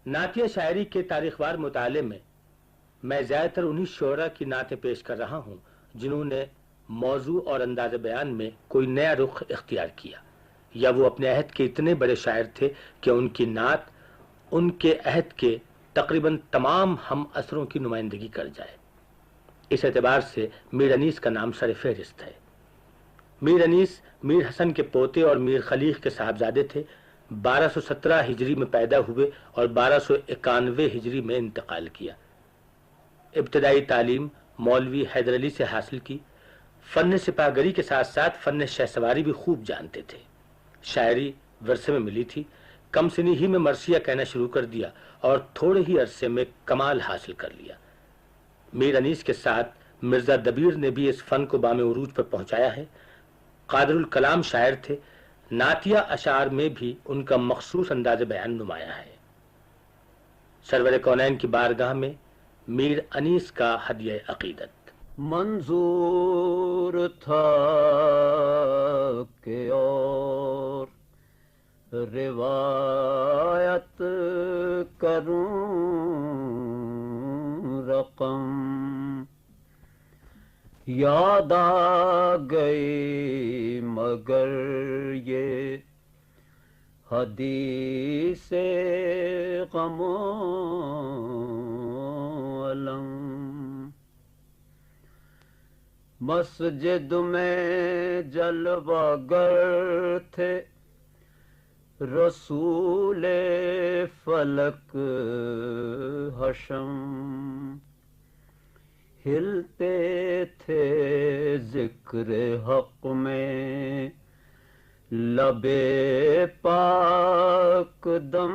نعتیہ شاعری کے تاریخ وار مطالعے میں زیادہ تر انہی شعراء کی نعتیں پیش کر رہا ہوں جنہوں نے موضوع اور انداز بیان میں کوئی نیا رخ اختیار کیا، یا وہ اپنے عہد کے اتنے بڑے شاعر تھے کہ ان کی نعت ان کے عہد کے تقریباً تمام ہم اثروں کی نمائندگی کر جائے۔ اس اعتبار سے میر انیس کا نام سر فہرست ہے۔ میر انیس میر حسن کے پوتے اور میر خلیق کے صاحبزادے تھے۔ 1217 ہجری میں پیدا ہوئے اور 1291 ہجری میں انتقال کیا۔ ابتدائی تعلیم مولوی حیدر علی سے حاصل کی۔ فن سپاہ گری کے ساتھ ساتھ فن شہ سواری بھی خوب جانتے تھے۔ شاعری ورثے میں ملی تھی۔ کم سنی ہی میں مرثیہ کہنا شروع کر دیا اور تھوڑے ہی عرصے میں کمال حاصل کر لیا۔ میر انیس کے ساتھ مرزا دبیر نے بھی اس فن کو بام عروج پر پہنچایا ہے۔ قادر الکلام شاعر تھے۔ نعتیہ اشعار میں بھی ان کا مخصوص انداز بیان نمایاں ہے۔ سرور کونین کی بارگاہ میں میر انیس کا ہدیہ عقیدت۔ منظور تھا کہ اور روایت کروں رقم، یاد آ گئی مگر یہ حدیث غم و الم۔ مسجد میں جلوہ گر تھے رسول فلک حشم، ہلتے تھے ذکر حق میں لب پاک دم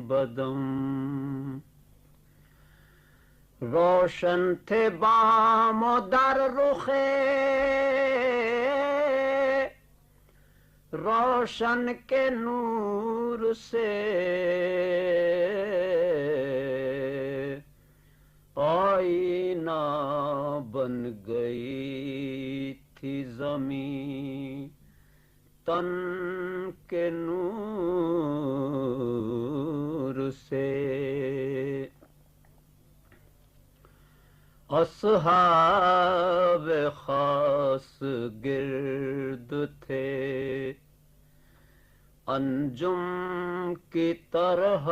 بدم، روشن تھے بام و در رخے روشن کے نور سے، آئینہ بن گئی تھی زمین تن کے نور سے۔ اصحاب خاص گرد تھے انجم کی طرح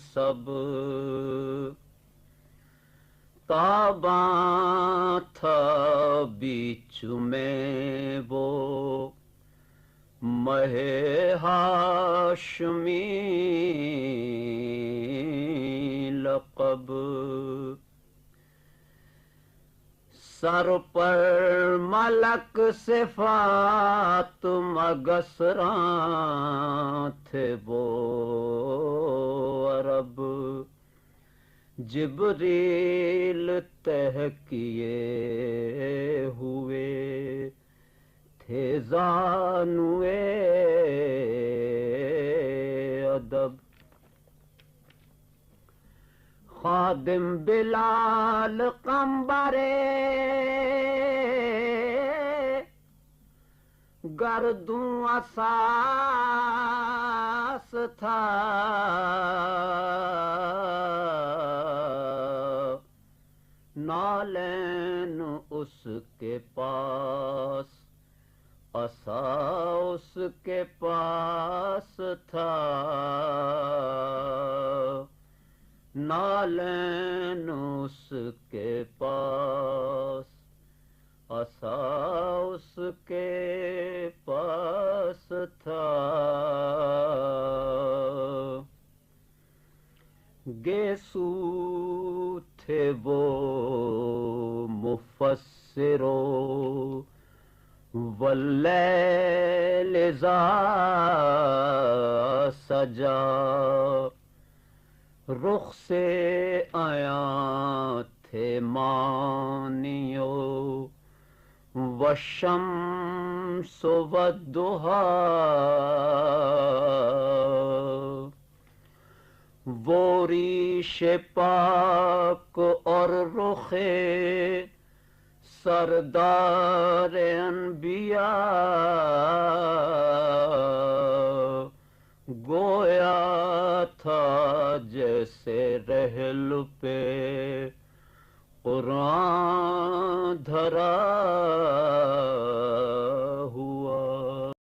سب، تاباں تھا بیچ میں وہ مہ ہاشمی لقب، سر پر ملک صفات مگسراں تھے وہ عرب، جبریل تہ کیے ہوئے تھے زانوئے ادب، خادم بلال قمبرے گردوں اساس تھا، نالین اس کے پاس عصا اس کے پاس تھا، نالین اس کے پاس عصا اس کے پاس تھا، گیسو تھے وہ مفسرو واللیل اذا سجا، رخ سے آیاں تھے مانیو والشمس والضحیٰ، وہ ریش پاک اور رخ سردار انبیاء، تھا جیسے رحل پہ قرآن دھرا